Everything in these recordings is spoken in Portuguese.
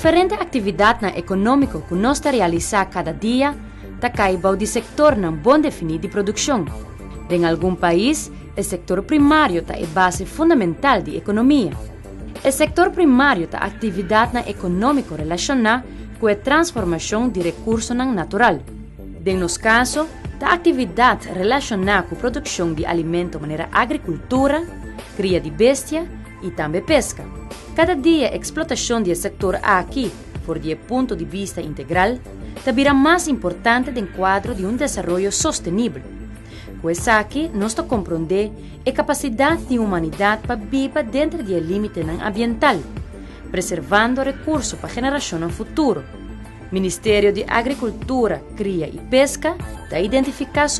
diferente atividade econômica que nós realizamos cada dia, caiba de sector não bom definido de produção. Em algum país, o setor primário é a base fundamental da economia. O setor primário é a atividade econômica relacionada com a transformação de recursos natural. Em nosso caso, a atividade relacionada com a produção de alimentos de maneira agricultura, cria de bestia e também pesca. Cada dia a explotação do setor aqui, por do ponto de vista integral, será mais importante dentro do quadro de desenvolvimento sustentável. Com isso aqui, nós compreender a capacidade da humanidade para viver dentro do limite ambiental, preservando recursos para a geração futura. O Ministério de Agricultura, Cria e Pesca está identificado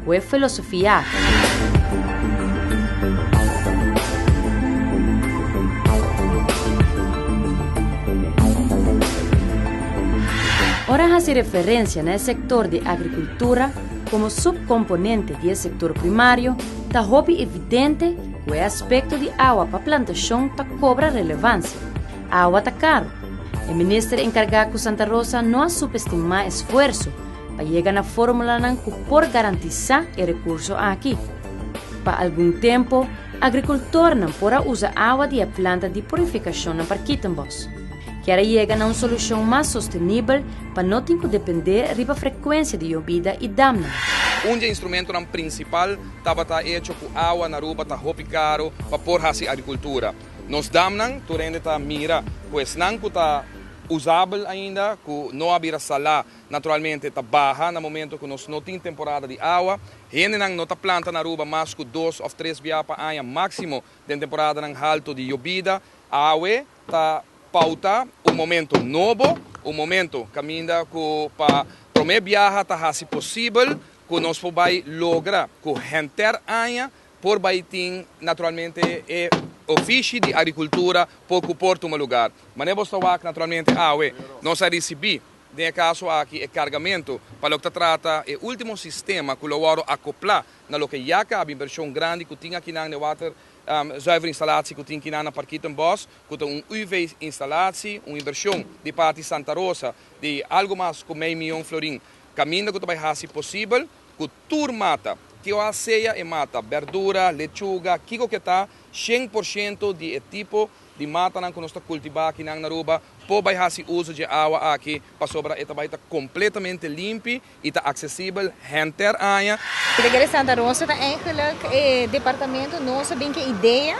com a filosofia. Ora hace referência no setor de agricultura como subcomponente do setor primário, está evidente que o aspecto de água para a plantação cobra relevância. A água está caro. O ministro encarregado de Santa Rosa não subestima esforço para chegar na fórmula que por garantizar o recurso aqui. Para algum tempo, o agricultor não pode usar água de planta de purificação para Quitambos. Quer chegar a uma solução mais sustentável para não ter que depender da frequência de chovida e damna. Instrumento principal estava hecho com água na rua, está muito caro para pôr a agricultura. Nos damnan, tu rende ta mira, pues não está usável ainda, que não havia salá, naturalmente está baixa no momento que nós não temos temporada de água. Rende não está planta na rua mais que 2 ou 3 dias para ano máximo de temporada de alto de chovida. A água está pauta momento novo, momento caminha para prometer viajar está se possível que nós podemos lograr que gente anha por baitin naturalmente é ofício de agricultura por porto um lugar. Mas não é naturalmente nós recebemos nesse caso aqui é carregamento para o que trata o último sistema que o acoplar na lo que já cabe inversão grande que tinha aqui na water zuiverinstallatie que tinha aqui na Parquitenbos, que tem UV installatie, uma inversão de parte Santa Rosa de algo mais que meio milhão florim. Caminho que vai ser possível que tur mata que a ceia e mata verdura, lechuga, kiko que está 100% de tipo de mata que nós cultivamos aqui na Aruba, pode fazer uso de água aqui para sobrar e vai estar completamente limpo e está acessível gente aia. De Igreja Santa Rosa está eigenlijk departamento nosso bem que ideia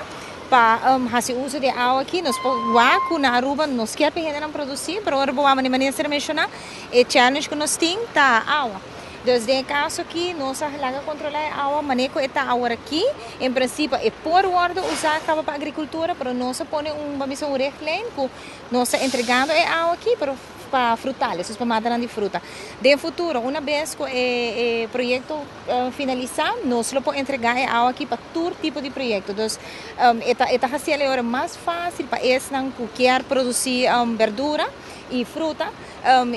para fazer uso de água aqui, nós podemos na Aruba nós queremos produzir, para agora vamos maneira mencionar o challenge que nós temos tá água. Desde o caso aqui, nós vamos controlar a água, manejo esta água aqui. Em princípio, é por ordem usar para a agricultura, mas nós põe uma missão reglada que nós entregando a água aqui para frutales, para matar de fruta. De futuro, uma vez que o projeto finalizar, nós podemos entregar a água aqui para todo tipo de projeto. Então, esta fazendo agora mais fácil para eles que querem produzir verdura e fruta.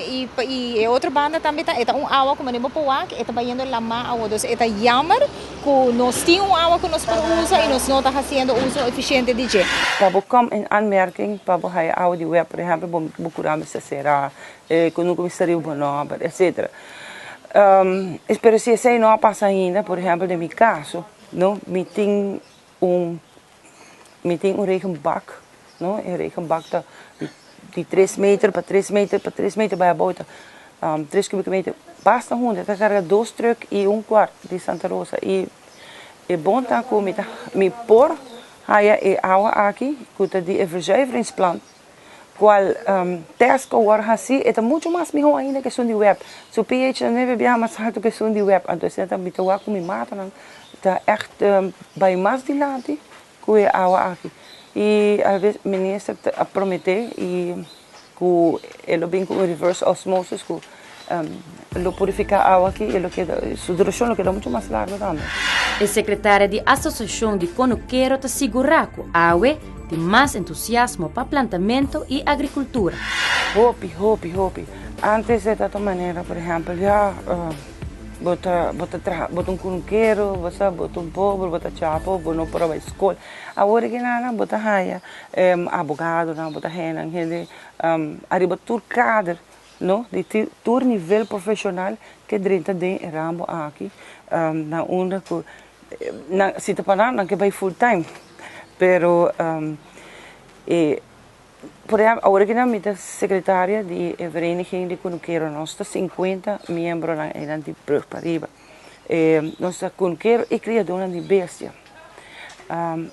E outra banda também está água que nós podemos que está indo lá mais água. Então, está jammer que nós temos água que nós podemos usar e nós não estamos fazendo uso eficiente de jet. Para kom in aanmerking, para a água de web, por exemplo, procuramos será, que nunca me estaria bom, etc. Espero se isso não passa ainda, por exemplo, no meu caso, não, me tem um regenbak, não, regenbak de 3 metros para 3 metros para 3 metros para a volta, 3 cubic metros, basta está carrega 2 truck e 1/4 de Santa Rosa e é bom tá com me pôr aí a água aqui que de verzuiveringsplant qual teste que agora assim é muito mais melhor ainda que som de web, so pH não é bem mais alto que som de web, então se tá muito água com me mata não tá echt vai mais de lado com a água aqui. E às vezes o ministro prometeu e que ele vem com reverse osmosis que ele purifica a água aqui e a duração é muito mais larga também. A secretária da Associação de Conuqueiro assegura que a água tem mais entusiasmo para plantamento e agricultura. Hopi. Antes de esta maneira, por exemplo, já bota um cunqueiro, bota um pobre, bota chapo, bota para a escola. Agora que nada, bota raia, abogado, bota rena, arriba tudo cada, não? De todo nível profissional que dentro de Rambo aqui, na onda que na se para não que vai full time, pero por exemplo, agora que na minha secretária de vereniging de cunqueiro, nós temos 50 membros na de para arriba. Nós temos cunqueiro e criadora de bestia.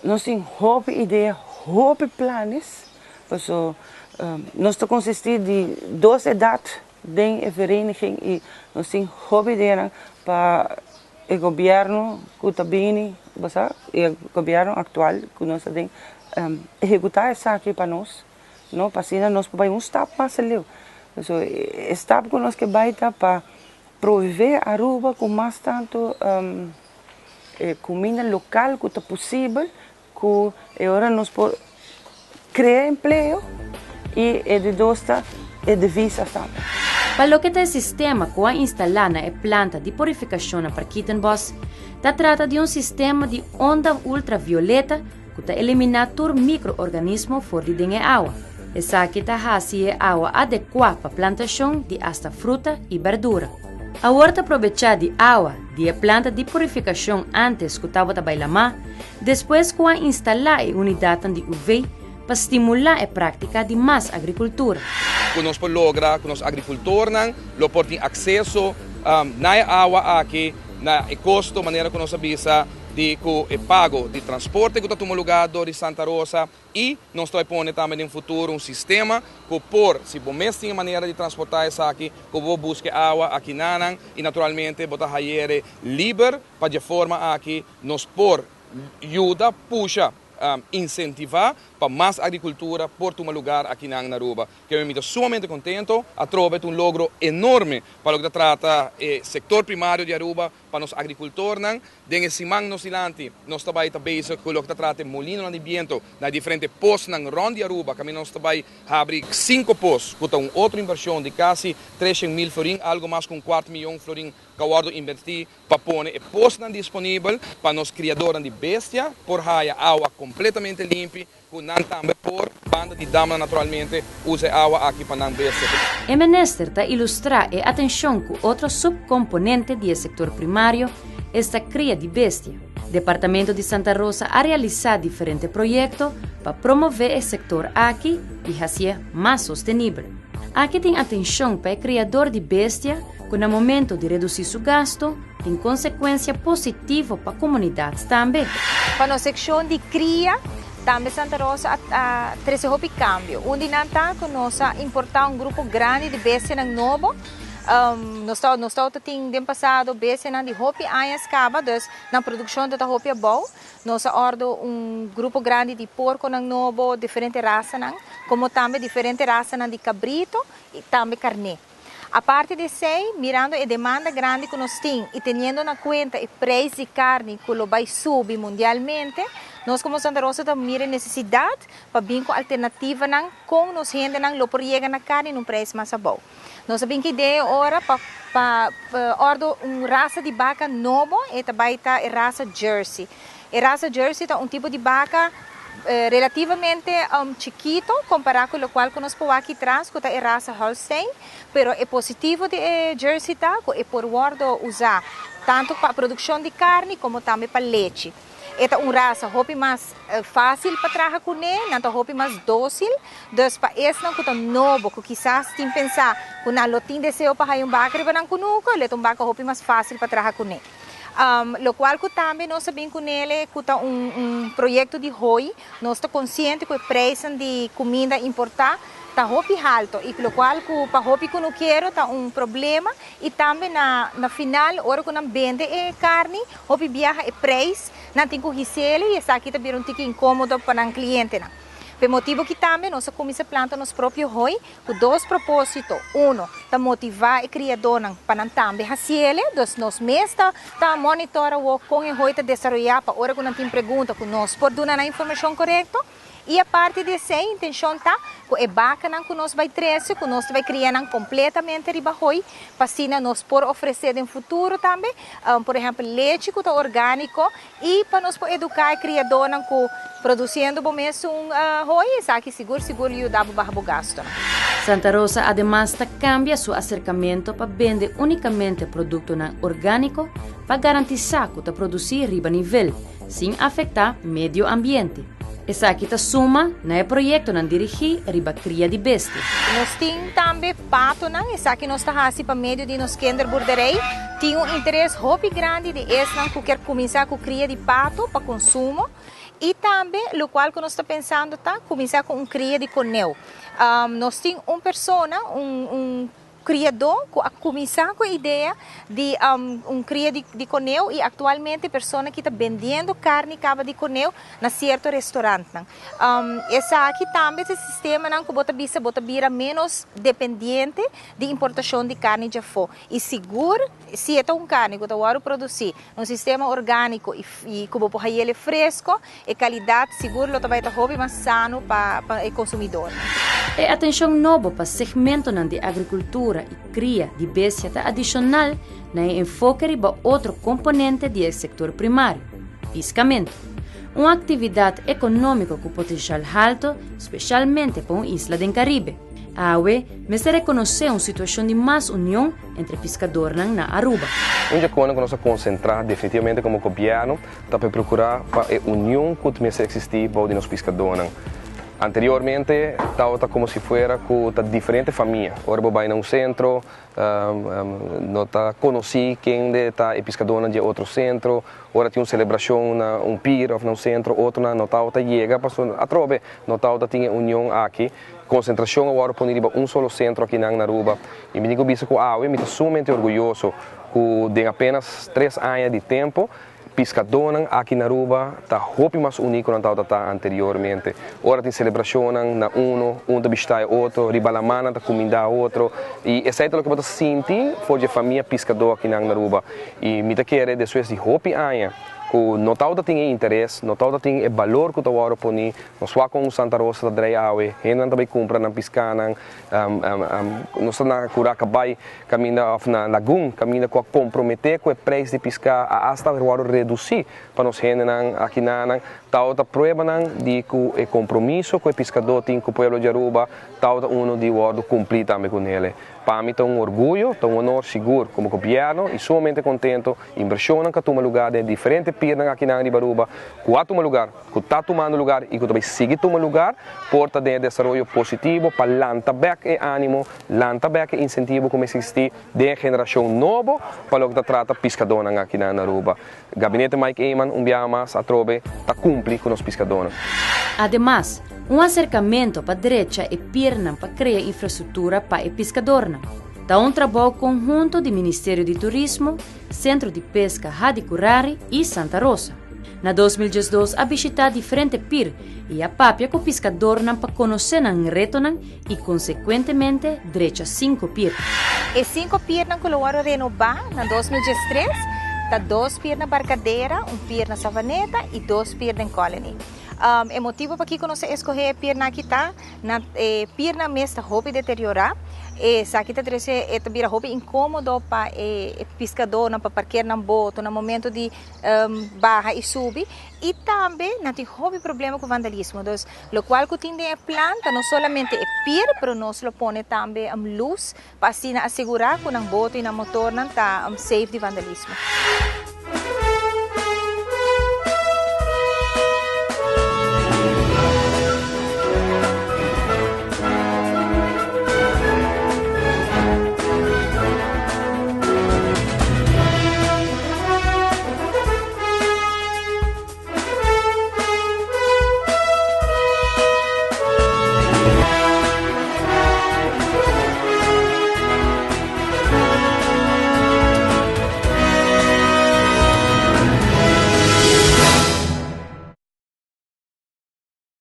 Nós temos hobby ideia, hobby planos. Nós temos consistido de 2 idades de vereniging e nós temos hobby ideia para o governo que está bem, o governo atual que nós temos executar isso aqui para nós. Não, para assim nós podemos step mais ali. Então, step que nós que vai estar para prover Aruba com mais tanto comida local que é possível, que agora nós podemos criar emprego e de dosta e de visa também. Para o que é o sistema que é instalado na planta de purificação para Quittenbos, trata de sistema de onda ultravioleta que elimina todo microorganismo fora de água. Essa aqui é água adequada para a plantação de hasta fruta e verdura. A horta aproveitar de água de planta de purificação antes que estava a bailar, depois que instalar a unidade de UV para estimular a prática de mais agricultura. Nós podemos lograr que os agricultores tenham acesso na água aqui, na custo, maneira que nós avisa de que pago de transporte que está tomando lugar de Santa Rosa e nós estamos pondo também no futuro sistema que se você tem maneira de transportar isso aqui, que você busque água aqui nanang e naturalmente botar raieira livre para de forma aqui nos por ajuda, puxa, incentivar para mais agricultura por tomar lugar aqui na Aruba. Que eu me estou sumamente contento, a trova é logro enorme para o que trata o setor primário de Aruba, para os agricultores. Dengue simang nos ilante, nós também estamos com o que trata molino de viento na diferentes postos na ronda de Aruba, que nós também abrir 5 postos, com uma outra inversão de quase 300 mil florin, algo mais com 4 milhões de florin que eu investir para pôr o posto disponível para os criadores de bestia, por raia água completamente limpa, com também por banda de dama naturalmente usa água aqui para não bestia. É menester para ilustrar a atenção que outro subcomponente do setor primário esta cria de bestia. O Departamento de Santa Rosa ha realizado diferentes projetos para promover o setor aqui e fazer mais sustentável. Aqui tem atenção para o criador de bestia, que no momento de reduzir seu gasto, tem consequência positiva para a comunidade também. Para a seção de cria, também Santa Rosa a 13 hopi cambio. Onde não está que nós importar grupo grande de bestia no novo. Nós temos passado bestia de hopi anos caba, dus na produção da hopi é bom. Nós ordo grupo grande de porco no novo, diferentes raças, como também diferentes raças de cabrito e também carne. A parte de sei, mirando a demanda grande que nós temos e tendo na conta o preço de carne que vai subir mundialmente, nós como Santa Rosa também mira a necessidade para vir com alternativa com nos gente lo por chegar na carne num preço mais bom. Nós sabemos que ideia agora para ordo raça de vaca novo e também está a raça Jersey. A raça Jersey é tipo de vaca relativamente chiquito comparado com o qual nós podemos aqui atrás, que é a raça Holstein, mas é positivo de Jersey tá, é por usar tanto para a produção de carne como também para leite. É uma raça hopi mais fácil para trabalhar com ele, não hopi mais dócil, então para esse não é novo, que quizás tem pensar que não tem desejo para ir vaca e não conuco, ele é vaca hopi mais fácil para trabalhar com ele. Lo qual que também nós sabemos com ele que é projeto de ROI, nós estamos conscientes que o preço de comida importada está hopi alto e lo qual que para hopi que não quero está problema e também na final hora que não vende carne hopi viaja o preço não tem que receber e essa aqui está bem incômodo para o cliente. Por motivo que também nós começamos a plantar nos próprios ROI com 2 propósitos. Para motivar o criador para também fazer, nós mesmos para monitorar o com o ROI para desenvolver para hora que não tem pergunta que nós por dar a informação correta E a parte dessa intenção tá, que é bacana que nós vai trazer, que nós vai criar completamente ribahoi, para assim nós por oferecer no futuro também, por exemplo, leite que é orgânico e para nós educar criadores que produzindo bom mesmo roi, sabe seguro e dá barbo gasto. Santa Rosa además cambia su acercamiento para vender únicamente producto orgánico para garantizar que está producir riba nivel, sin afectar medio ambiente. Essa aqui suma no projeto de dirigir riba cria de bestas. Nós temos também pato, essa aqui nós está assim para meio de nos kinderboerderij. Tem interesse hobby grande de esse que quer começar com cria de pato para consumo. E também, o qual que nós estamos pensando, começar com cria de coneu. Nós temos uma pessoa, criador, que começar com a ideia de cria de coneu e atualmente a pessoa que está vendendo carne cava de coneu na certo restaurante. Essa aqui também esse sistema que bota vira menos dependente de importação de carne de fora. E seguro, se é um carne que está produzir um sistema orgânico e como por aí ele fresco e qualidade seguro, vai estar hobby mais sano para o consumidor. E atenção novo para segmento de agricultura e cria de bestia adicional na enfoque para outro componente do setor primário, piscamento. Uma atividade econômica com potencial alto, especialmente para uma isla do Caribe. Awe, me se reconhecer uma situação de mais união entre pescadores na Aruba. Onde quando nós concentrar definitivamente como governo, para procurar para a união que começa a existir para os pescadores. Anteriormente, estava como se fosse com diferentes famílias. Agora vai num centro, não conheci quem está pescador de outro centro. Agora tem uma celebração, um pier num centro, outro não está chega, a trove, não está tem união aqui. Concentração agora por solo centro aqui na Aruba. E me digo isso que eu estou sumamente orgulhoso que em apenas 3 anos de tempo pescadores aqui na Aruba está muito mais único do que anteriormente. Agora tem celebração na um está outro, ribalamana está comida outro. E esse é o que eu sinto for a família pescador aqui na Aruba. E me quero depois de muito anos que não tem interesse, não tem valor que eu vou pôr, não só com Santa Rosa da Dreyawe, ainda também compra na piscana, não só na Curacabai, caminha na Lagoon, caminha com comprometer com o preço de pescar, hasta reduzir para nós aqui na tal da prova de que o compromisso que o pescador tem com o povo de Aruba, tal da de cumprir também com ele. Para mim é um orgulho, é um honor seguro como governo e somente contento. Inversão que toma lugar de diferentes pirnas aqui na Aruba, que toma lugar, que está tomando lugar e que também sigue tomando lugar, porta de desenvolvimento positivo para lançar back e ânimo, lançar back e incentivo como existe de geração nova para o que trata pescador aqui na Aruba. Gabinete Mike Eyman, dia mais a trove, está cumprir com os pescadores. Además, um acercamento para a direita e perna para criar infraestrutura para o pescador. Está um trabalho conjunto do Ministério de Turismo, Centro de Pesca Hadi Curari e Santa Rosa. Na 2012, a visitar diferentes pier e a papia com o pescador para conhecer o reto e, consequentemente, direita 5 pier. E 5 pier que eu vou renovar na 2013, está 2 pier na Barcadeira, 1 pier na Savaneta e 2 pier na Colony. É motivo para que nós escolher a pierna aqui na pierna mesmo hobby deteriorar essa aqui tá vira hobby incômodo para pescador para parquear na boto no momento de barra e subir e também não tem hobby problema com vandalismo então o qual que tem a planta não somente é pier pero nós lo põe também luz para assim assegurar que o boto e o motor não tá safe de vandalismo.